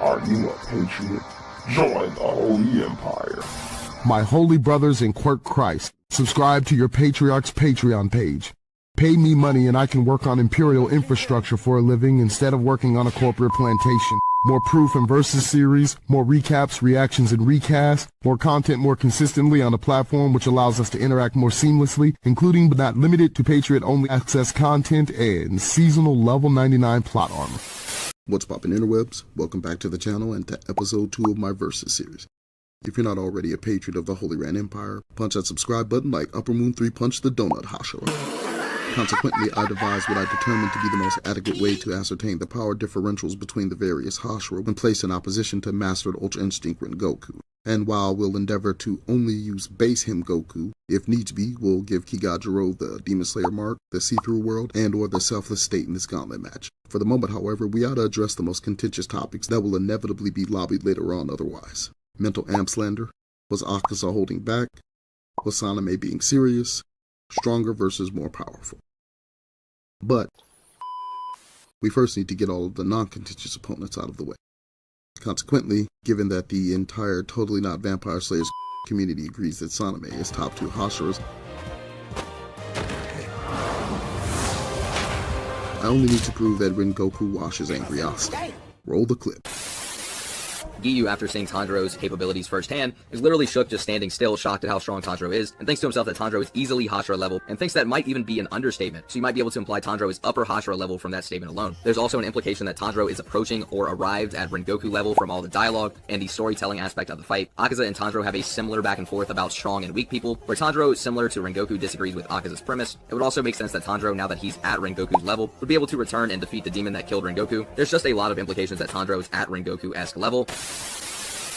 Are you a patriot? Join the Holy Empire. My holy brothers in Quirk Christ, subscribe to your Patriarch's Patreon page. Pay me money and I can work on Imperial infrastructure for a living instead of working on a corporate plantation. More proof and versus series, more recaps, reactions, and recasts, more content more consistently on a platform which allows us to interact more seamlessly, including but not limited to Patriot-only access content and seasonal level 99 plot armor. What's poppin' interwebs? Welcome back to the channel and to episode 2 of my Versus series. If you're not already a patriot of the Holy Rant Empire, punch that subscribe button like Upper Moon 3 punched the donut Hashira. Consequently, I devised what I determined to be the most adequate way to ascertain the power differentials between the various Hashira when placed in opposition to Mastered Ultra Instinct Rengoku. And while we'll endeavor to only use base him Goku, if needs be, we'll give Kigajiro the DemonSlayer mark, the see-through world, and or the selfless state in this gauntlet match. For the moment, however, we ought to address the most contentious topics that will inevitably be lobbied later on otherwise. Mental amp slander, was Akaza holding back, was Saname being serious, stronger versus more powerful. But we first need to get all of the non-contentious opponents out of the way. Consequently, given that the entire Totally Not Vampire Slayers community agrees that Saname is top 2 Hashiras, I only need to prove that Rengoku washes angry Asta. Roll the clip. Giyu, after seeing Tanjiro's capabilities firsthand, is literally shook just standing still, shocked at how strong Tanjiro is, and thinks to himself that Tanjiro is easily Hashira level, and thinks that might even be an understatement, so you might be able to imply Tanjiro is upper Hashira level from that statement alone. There's also an implication that Tanjiro is approaching or arrived at Rengoku level from all the dialogue and the storytelling aspect of the fight. Akaza and Tanjiro have a similar back and forth about strong and weak people, where Tanjiro, similar to Rengoku, disagrees with Akaza's premise. It would also make sense that Tanjiro, now that he's at Rengoku's level, would be able to return and defeat the demon that killed Rengoku. There's just a lot of implications that Tanjiro is at Rengoku-esque level.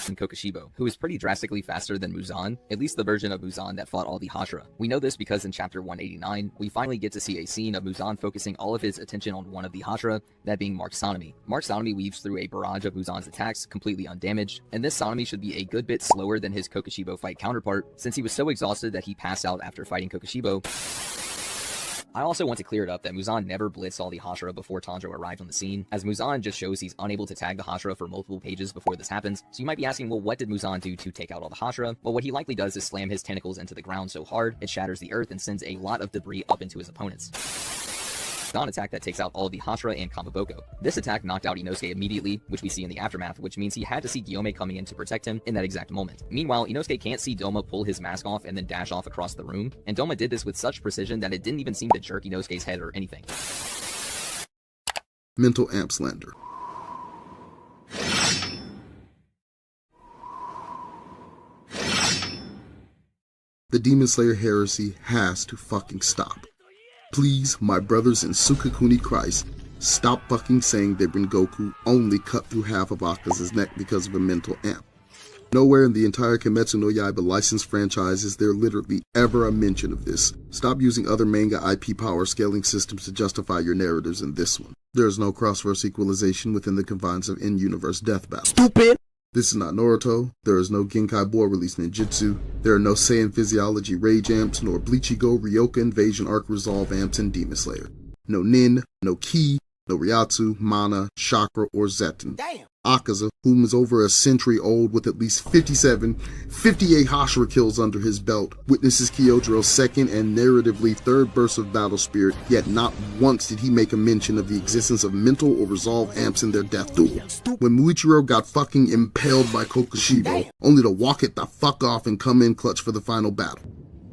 And Kokushibo, who is pretty drastically faster than Muzan, at least the version of Muzan that fought all the Hashira. We know this because in chapter 189, we finally get to see a scene of Muzan focusing all of his attention on one of the Hashira, that being Mark Sanemi. Mark Sanemi weaves through a barrage of Muzan's attacks, completely undamaged, and this Sanemi should be a good bit slower than his Kokushibo fight counterpart, since he was so exhausted that he passed out after fighting Kokushibo. I also want to clear it up that Muzan never blitzed all the Hashira before Tanjiro arrived on the scene, as Muzan just shows he's unable to tag the Hashira for multiple pages before this happens. So you might be asking, well, what did Muzan do to take out all the Hashira? Well, what he likely does is slam his tentacles into the ground so hard, it shatters the earth and sends a lot of debris up into his opponents. Attack that takes out all of the Hashira and Kamaboko. This attack knocked out Inosuke immediately, which we see in the aftermath, which means he had to see Gyome coming in to protect him in that exact moment. Meanwhile, Inosuke can't see Doma pull his mask off and then dash off across the room, and Doma did this with such precision that it didn't even seem to jerk Inosuke's head or anything. Mental amp slander. The DemonSlayer heresy has to fucking stop. Please, my brothers in Sukakuni Christ, stop fucking saying that Rengoku only cut through half of Akaza's neck because of a mental amp. Nowhere in the entire Kimetsu no Yaiba licensed franchise is there literally ever a mention of this. Stop using other manga IP power scaling systems to justify your narratives in this one. There is no cross-verse equalization within the confines of in-universe death battle. Stupid! This is not Naruto, there is no Genkai Boy released ninjutsu, there are no Saiyan Physiology Rage amps, nor Bleachigo Ryoka Invasion Arc Resolve amps in Demon Slayer. No Nin, no Ki, no Ryatsu, Mana, Chakra, or Zetten. Damn. Akaza, whom is over a century old with at least 58 Hashira kills under his belt, witnesses Kyojiro's second and narratively third burst of battle spirit, yet not once did he make a mention of the existence of mental or resolve amps in their death duel. When Muichiro got fucking impaled by Kokushibo, only to walk it the fuck off and come in clutch for the final battle.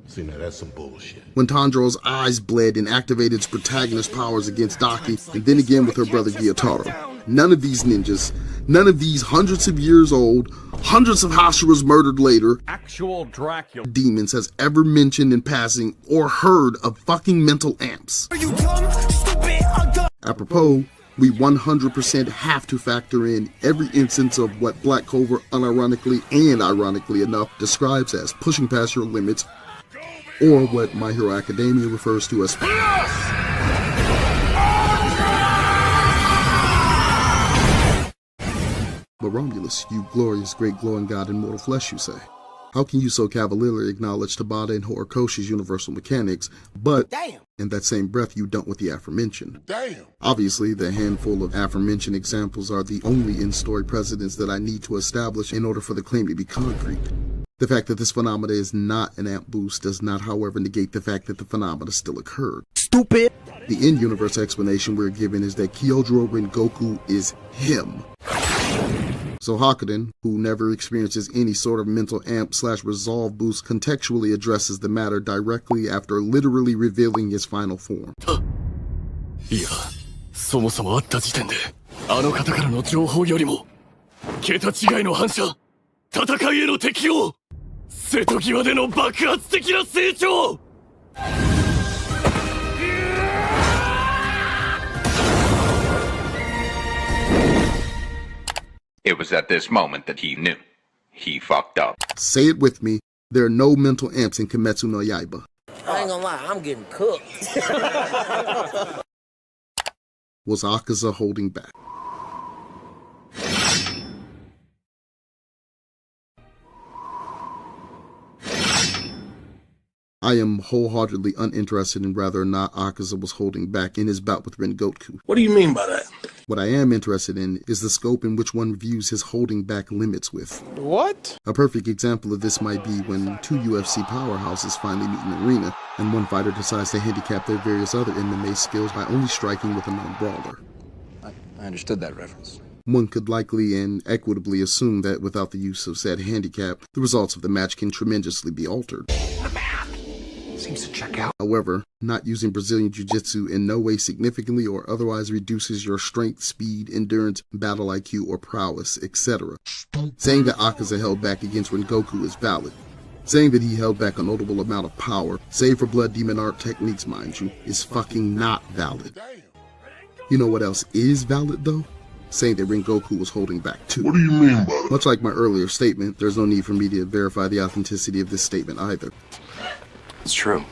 See, now that's some bullshit. When Tanjiro's eyes bled and activated its protagonist powers against Daki, and then again with her brother Gyotaro. None of these ninjas, none of these hundreds of years old, hundreds of Hashiras murdered later, actual Dracula demons has ever mentioned in passing or heard of fucking mental amps. Are you dumb, stupid, Apropos, we 100% have to factor in every instance of what Black Clover unironically and ironically enough describes as pushing past your limits, or what My Hero Academia refers to as But Romulus, you glorious great glowing god in mortal flesh, you say? How can you so cavalierly acknowledge Tabata and Horikoshi's universal mechanics, but in that same breath you don't with the aforementioned? Damn. Obviously, the handful of aforementioned examples are the only in-story precedents that I need to establish in order for the claim to be concrete. The fact that this phenomena is not an amp boost does not, however, negate the fact that the phenomena still occurred. Stupid. The in-universe explanation we're given is that Kyojuro Rengoku is him. So Hakuden, who never experiences any sort of mental amp/resolve boost, contextually addresses the matter directly after literally revealing his final form. いや、そもそも会った時点で、あの方からの情報よりも、桁違いの反射、戦いへの適応、瀬戸際での爆発的な成長。It was at this moment that he knew. He fucked up. Say it with me, there are no mental amps in Kimetsu no Yaiba. I ain't gonna lie, I'm getting cooked. Was Akaza holding back? I am wholeheartedly uninterested in whether or not Akaza was holding back in his bout with Rengoku. What do you mean by that? What I am interested in is the scope in which one views his holding back limits with. What? A perfect example of this might be when two UFC powerhouses finally meet in the arena, and one fighter decides to handicap their various other MMA skills by only striking with a known brawler. I understood that reference. One could likely and equitably assume that without the use of said handicap, the results of the match can tremendously be altered. Seems to check out. However, not using Brazilian Jiu-Jitsu in no way significantly or otherwise reduces your strength, speed, endurance, battle IQ, or prowess, etc. Saying that Akaza held back against Rengoku is valid. Saying that he held back a notable amount of power, save for blood demon art techniques mind you, is fucking not valid. You know what else is valid though? Saying that Rengoku was holding back too. What do you mean by that? Much like my earlier statement, there's no need for me to verify the authenticity of this statement either. It's true.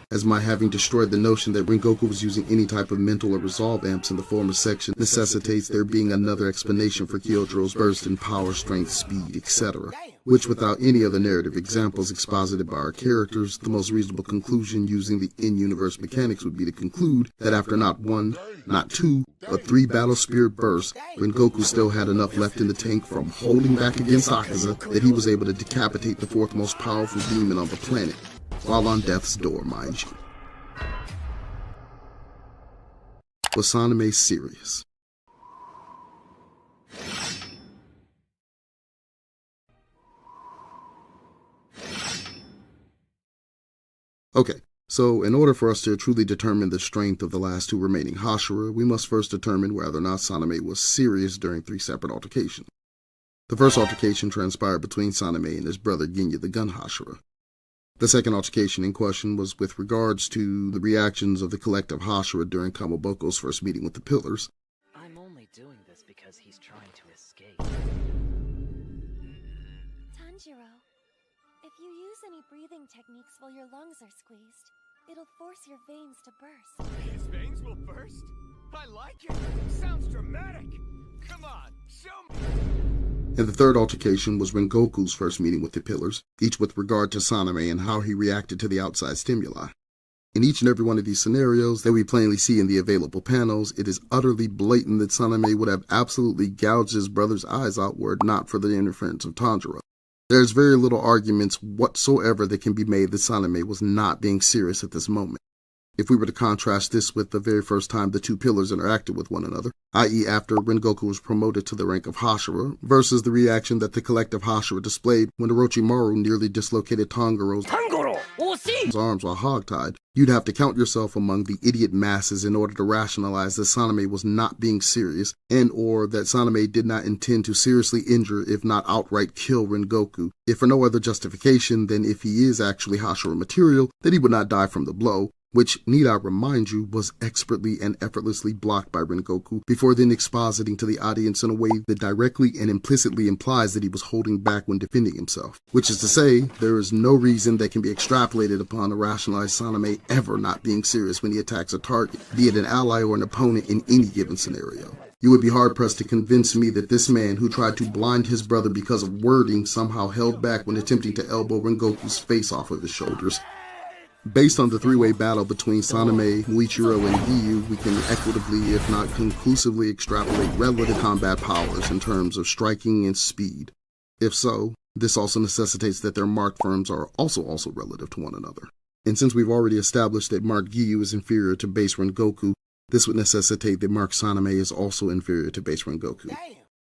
As my having destroyed the notion that Rengoku was using any type of mental or resolve amps in the former section necessitates there being another explanation for Kyojuro's burst in power, strength, speed, etc. Which, without any other narrative examples exposited by our characters, the most reasonable conclusion using the in-universe mechanics would be to conclude that after not one, not two, but 3 battle spirit bursts, Rengoku still had enough left in the tank from holding back against Akaza that he was able to decapitate the 4th most powerful demon on the planet. While on death's door, mind you. Was Saname serious? Okay, so in order for us to truly determine the strength of the last 2 remaining Hashira, we must first determine whether or not Saname was serious during 3 separate altercations. The first altercation transpired between Saname and his brother Genya the Gun Hashira. The second altercation in question was with regards to the reactions of the collective Hashira during Kamoboko's first meeting with the Pillars. I'm only doing this because he's trying to escape. Tanjiro, if you use any breathing techniques while your lungs are squeezed, it'll force your veins to burst. His veins will burst? I like it. Sounds dramatic. Come on, show me. And the third altercation was Rengoku's first meeting with the Pillars, each with regard to Saname and how he reacted to the outside stimuli. In each and every one of these scenarios that we plainly see in the available panels, it is utterly blatant that Saname would have absolutely gouged his brother's eyes out were it not for the interference of Tanjiro. There's very little arguments whatsoever that can be made that Saname was not being serious at this moment. If we were to contrast this with the very first time the 2 pillars interacted with one another, i.e. after Rengoku was promoted to the rank of Hashira, versus the reaction that the collective Hashira displayed when Orochimaru nearly dislocated Tanjiro's arms while hogtied, you'd have to count yourself among the idiot masses in order to rationalize that Saname was not being serious, and or that Saname did not intend to seriously injure, if not outright kill Rengoku, if for no other justification than if he is actually Hashira material, that he would not die from the blow, which, need I remind you, was expertly and effortlessly blocked by Rengoku before then expositing to the audience in a way that directly and implicitly implies that he was holding back when defending himself. Which is to say, there is no reason that can be extrapolated upon to rationalize Saname ever not being serious when he attacks a target, be it an ally or an opponent in any given scenario. You would be hard-pressed to convince me that this man who tried to blind his brother because of wording somehow held back when attempting to elbow Rengoku's face off of his shoulders. Based on the three-way battle between Saname, Muichiro, and Giyu, we can equitably, if not conclusively, extrapolate relative combat powers in terms of striking and speed. If so, this also necessitates that their mark forms are also relative to one another. And since we've already established that Mark Giyu is inferior to base Rengoku, this would necessitate that Mark Saname is also inferior to base Rengoku.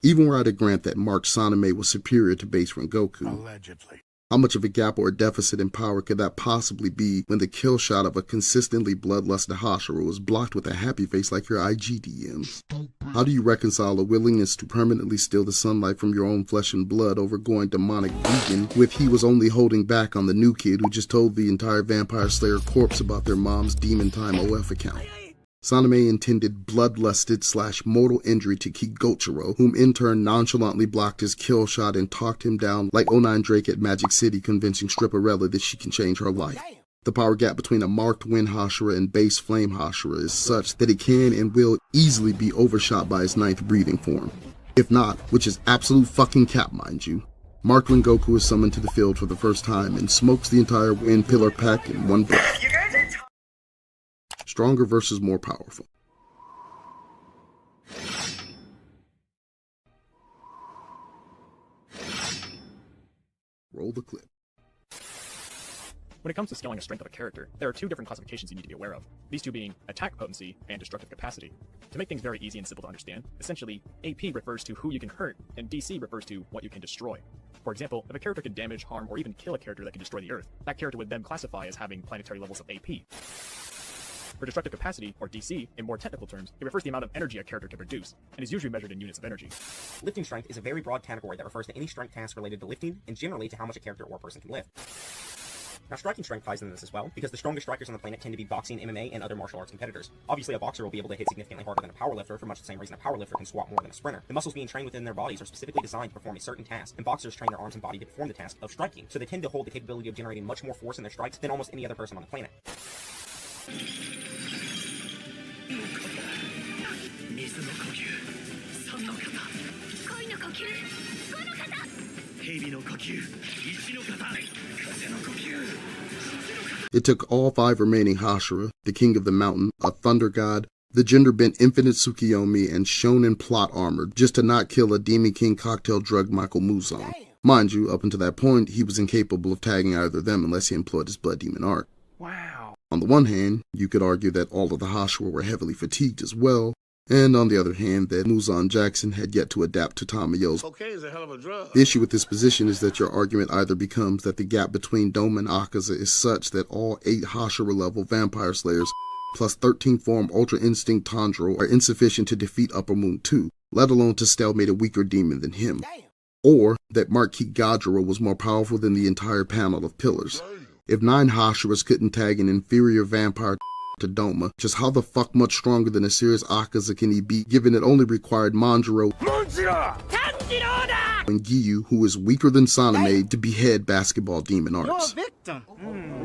Even were I to grant that Mark Saname was superior to base Rengoku, allegedly, how much of a gap or a deficit in power could that possibly be when the kill shot of a consistently bloodlusted Hashira was blocked with a happy face like your IG DMs? How do you reconcile a willingness to permanently steal the sunlight from your own flesh and blood over going demonic vegan with he was only holding back on the new kid who just told the entire Vampire Slayer corpse about their mom's Demon Time OF account? Saname intended bloodlusted / mortal injury to Kigochiro, whom in turn nonchalantly blocked his kill shot and talked him down like 09 Drake at Magic City convincing Stripperella that she can change her life. The power gap between a marked Wind Hashira and base Flame Hashira is such that it can and will easily be overshot by his 9th breathing form. If not, which is absolute fucking cap mind you, Marked Rengoku is summoned to the field for the first time and smokes the entire Wind Pillar pack in one breath. Stronger versus more powerful. Roll the clip. When it comes to scaling the strength of a character, there are two different classifications you need to be aware of, these two being attack potency and destructive capacity. To make things very easy and simple to understand, essentially, AP refers to who you can hurt, and DC refers to what you can destroy. For example, if a character can damage, harm, or even kill a character that can destroy the Earth, that character would then classify as having planetary levels of AP. For destructive capacity, or DC, in more technical terms, it refers to the amount of energy a character can produce, and is usually measured in units of energy. Lifting strength is a very broad category that refers to any strength task related to lifting, and generally to how much a character or person can lift. Now, striking strength ties into this as well, because the strongest strikers on the planet tend to be boxing, MMA, and other martial arts competitors. Obviously, a boxer will be able to hit significantly harder than a powerlifter for much the same reason a powerlifter can squat more than a sprinter. The muscles being trained within their bodies are specifically designed to perform a certain task, and boxers train their arms and body to perform the task of striking, so they tend to hold the capability of generating much more force in their strikes than almost any other person on the planet. It took all 5 remaining Hashira, the King of the Mountain, a Thunder God, the gender-bent Infinite Tsukiyomi, and Shonen Plot Armor just to not kill a Demon King cocktail drug Michael Muzan. Mind you, up until that point, he was incapable of tagging either of them unless he employed his Blood Demon art. Wow. On the one hand, you could argue that all of the Hashira were heavily fatigued as well, and on the other hand, that Muzan Jackson had yet to adapt to Tamayo's. Cocaine is a hell of a drug. The issue with this position is that your argument either becomes that the gap between Doma and Akaza is such that all 8 Hashira-level Vampire Slayers plus 13 form Ultra Instinct Tanjiro are insufficient to defeat Upper Moon 2, let alone to stalemate a weaker demon than him. Or that Marquis Gajira was more powerful than the entire panel of pillars. If 9 Hashiras couldn't tag an inferior vampire to Doma, just how the fuck much stronger than a serious Akaza can he be, given it only required Manjiro and Giyu, who is weaker than Saname, to behead basketball demon arts.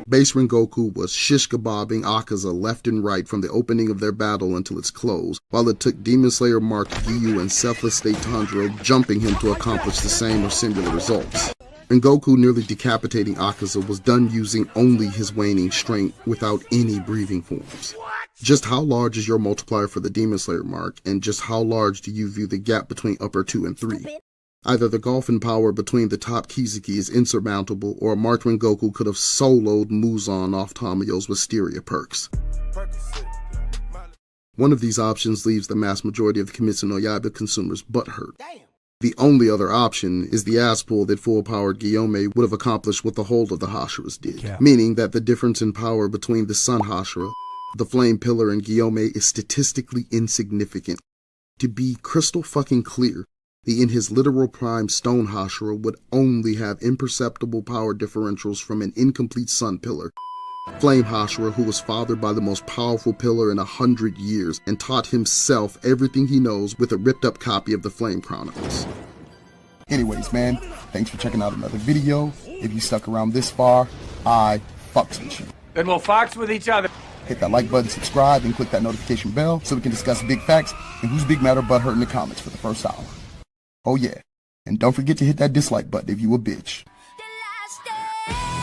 Base Rengoku was shish kebabbing Akaza left and right from the opening of their battle until its close, while it took DemonSlayer Mark Giyu and Selfless State Tanjiro jumping him to accomplish the same or similar results. Rengoku nearly decapitating Akaza was done using only his waning strength without any breathing forms. Just how large is your multiplier for the DemonSlayer mark, and just how large do you view the gap between upper 2 and 3? Either the gulf in power between the top Kizuki is insurmountable, or Mark Rengoku could have soloed Muzan off Tamayo's Wisteria perks. One of these options leaves the mass majority of the Kimetsu no Yaiba consumers butthurt. The only other option is the ass pull that full-powered Guillaume would have accomplished what the whole of the Hashiras did, meaning that the difference in power between the Sun Hashira, the Flame Pillar, and Guillaume is statistically insignificant. To be crystal fucking clear, the in his literal prime Stone Hashira would only have imperceptible power differentials from an incomplete Sun Pillar, Flame Hashira, who was fathered by the most powerful pillar in 100 years and taught himself everything he knows with a ripped up copy of the Flame Chronicles. Anyways, man, thanks for checking out another video. If you stuck around this far, I fucks with you. Then we'll fox with each other. Hit that like button, subscribe, and click that notification bell so we can discuss big facts and who's big, mad, or butthurt in the comments for the first hour. Oh yeah, and don't forget to hit that dislike button if you a bitch. The last day.